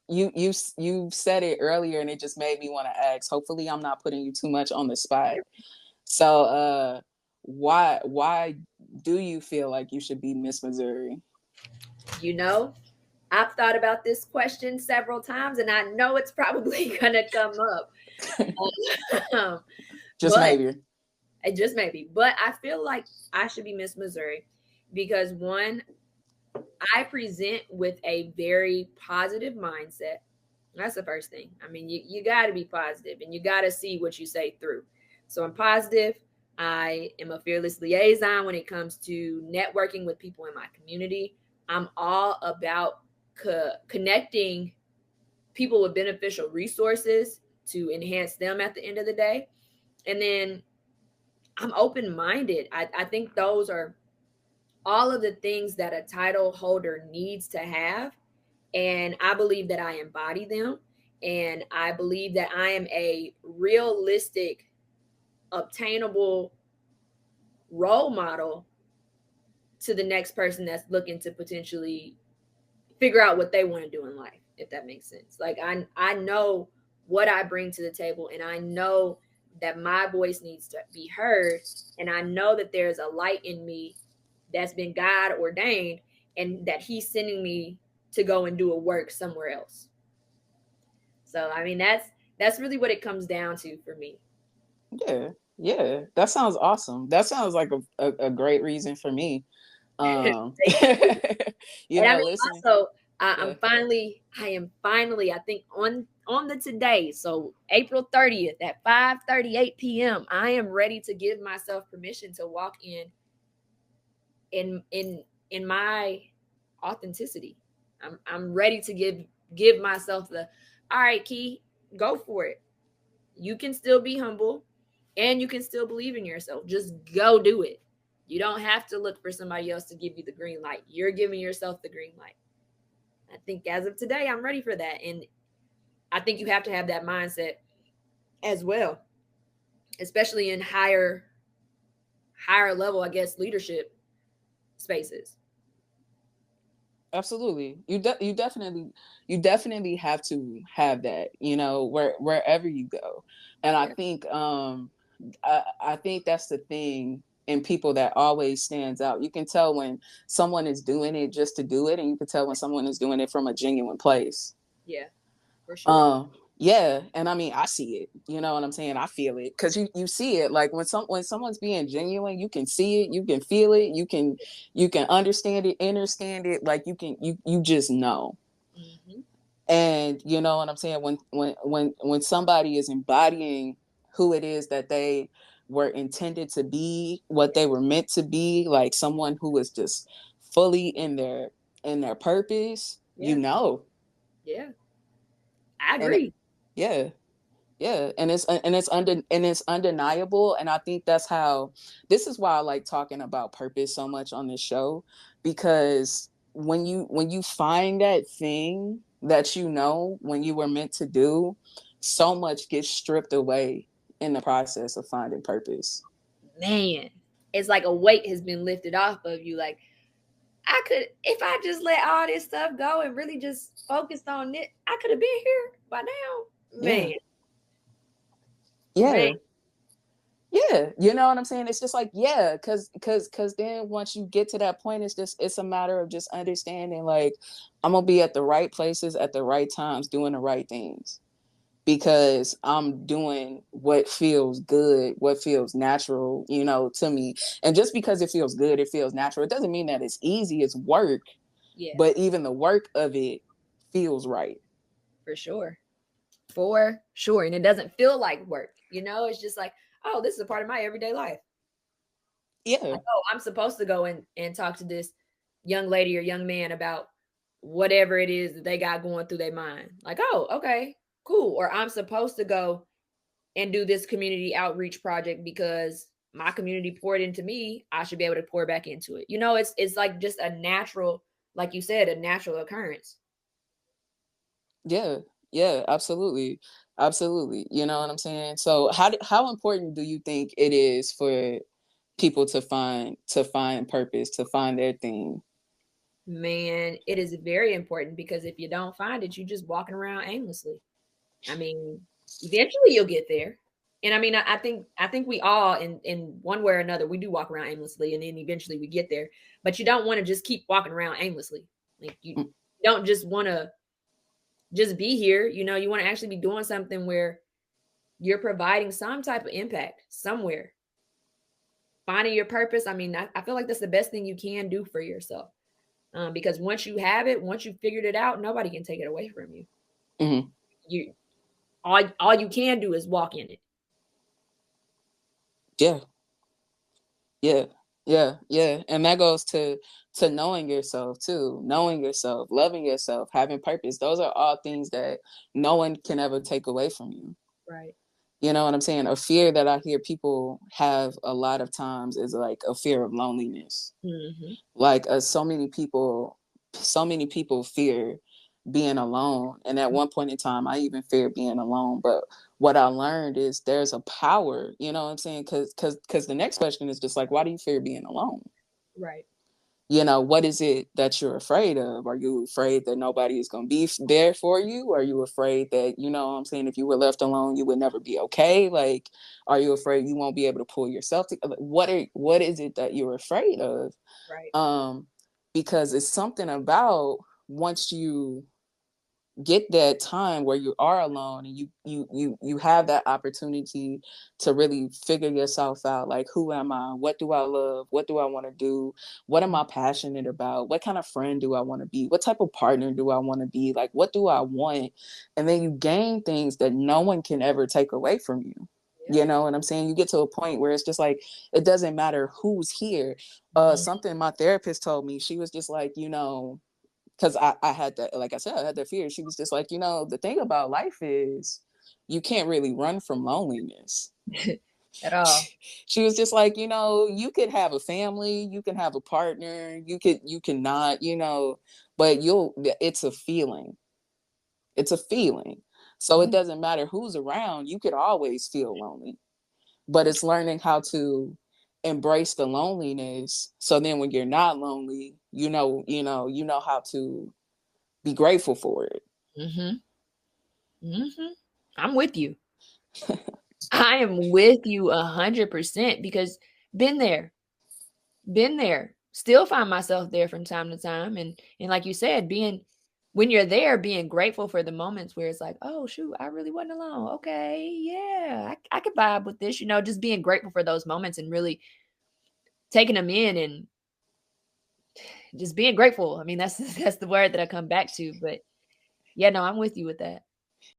you said it earlier, and it just made me want to ask. Hopefully, I'm not putting you too much on the spot. So, why do you feel like you should be Miss Missouri? You know, I've thought about this question several times, and I know it's probably gonna come up. Um, Just but maybe. it just maybe. But I feel like I should be Miss Missouri because one, I present with a very positive mindset. That's the first thing. I mean, you got to be positive and you got to see what you say through. So I'm positive. I am a fearless liaison when it comes to networking with people in my community. I'm all about connecting people with beneficial resources to enhance them at the end of the day. And then I'm open minded. I think those are all of the things that a title holder needs to have. And I believe that I embody them. And I believe that I am a realistic, obtainable role model to the next person that's looking to potentially figure out what they want to do in life, if that makes sense. Like I know what I bring to the table, and I know that my voice needs to be heard, and I know that there's a light in me that's been God ordained, and that He's sending me to go and do a work somewhere else. So I mean that's really what it comes down to for me. Yeah, yeah. That sounds awesome. That sounds like a great reason for me. Um, Thank you. And I mean, listen. also, Yeah. I am finally, I think on the today, so April 30th at 5:38 p.m. I am ready to give myself permission to walk in my authenticity. I'm ready to give myself the, all right, Key, go for it. You can still be humble, and you can still believe in yourself. Just go do it. You don't have to look for somebody else to give you the green light. You're giving yourself the green light. I think as of today, I'm ready for that. And I think you have to have that mindset as well, especially in higher level, I guess, leadership spaces. Absolutely. You definitely have to have that, wherever you go. And I Yeah. think I think that's the thing in people that always stands out. You can tell when someone is doing it just to do it, and you can tell when someone is doing it from a genuine place. Yeah, for sure. Um, yeah, and I mean, I see it. You know what I'm saying? I feel it because you see it. Like when someone's being genuine, you can see it, you can feel it, you can understand it. Like you just know. Hmm. And you know what I'm saying? When somebody is embodying who it is that they were intended to be, what they were meant to be, like someone who is just fully in their purpose, Yeah. Yeah. I and agree. yeah. Yeah, and it's undeniable, and I think that's how, this is why I like talking about purpose so much on this show, because when you find that thing that when you were meant to do, so much gets stripped away in the process of finding purpose. Man, it's like a weight has been lifted off of you. Like, I could, if I just let all this stuff go and really just focused on it, I could have been here by now. Yeah, Man, yeah, yeah. You know what I'm saying? It's just like, yeah, because then once you get to that point, it's a matter of just understanding, like, I'm gonna be at the right places at the right times doing the right things, because I'm doing what feels good, what feels natural, to me. And just because it feels good, it feels natural, it doesn't mean that it's easy. It's work, yeah, but even the work of it feels right. for sure. For sure. And it doesn't feel like work. It's just like, oh, this is a part of my everyday life. Yeah, Like, oh, I'm supposed to go and talk to this young lady or young man about whatever it is that they got going through their mind. Like, oh, okay, cool. Or I'm supposed to go and do this community outreach project because my community poured into me. I should be able to pour back into it. It's like just a natural, like you said, a natural occurrence. yeah, yeah, absolutely. Absolutely. You know what I'm saying? So how important do you think it is for people to find purpose, to find their thing? Man, it is very important because if you don't find it, you're just walking around aimlessly. I mean, eventually you'll get there. And I mean, I think we all in one way or another we do walk around aimlessly, and then eventually we get there. But you don't want to just keep walking around aimlessly. Like you Mm, don't just want to just be here. You want to actually be doing something where you're providing some type of impact somewhere. Finding your purpose. I mean, I feel like that's the best thing you can do for yourself. Because once you have it, once you figured it out, nobody can take it away from you. mhm. You all you can do is walk in it. Yeah, yeah, yeah, yeah. And that goes to knowing yourself too, knowing yourself, loving yourself, having purpose. Those are all things that no one can ever take away from you. Right. You know what I'm saying? A fear that I hear people have a lot of times is like a fear of loneliness. Hmm. Like so many people fear being alone, and at one point in time I even feared being alone. But what I learned is there's a power, you know what I'm saying? Because the next question is just like, why do you fear being alone? Right. What is it that you're afraid of? Are you afraid that nobody is going to be there for you? Are you afraid that, you know what I'm saying, if you were left alone you would never be okay? Like, are you afraid you won't be able to pull yourself together? What is it that you're afraid of? Right. um because it's something about once you get that time where you are alone and you have that opportunity to really figure yourself out, like, who am I, what do I love, what do I want to do, what am I passionate about, what kind of friend do I want to be, what type of partner do I want to be, like, what do I want? And then you gain things that no one can ever take away from you. Yeah. You know what I'm saying? You get to a point where it's just like, it doesn't matter who's here. Mhm. Something my therapist told me, she was just like, because I had that, like I said, I had that fear. She was just like, the thing about life is you can't really run from loneliness. At all. She was just like, you could have a family, you can have a partner, you can not, but it's a feeling. It's a feeling. So it Mhm. doesn't matter who's around, you could always feel lonely. But it's learning how to embrace the loneliness. So then when you're not lonely, you know how to be grateful for it. Mhm. Mhm. I'm with you. I am with you 100% because been there, been there. Still find myself there from time to time, and like you said, being when you're there, being grateful for the moments where it's like, oh shoot, I really wasn't alone. Okay, yeah, I could vibe with this. Just being grateful for those moments and really taking them in and just being grateful. I mean, that's that's the word that I come back to. But yeah, no, I'm with you with that.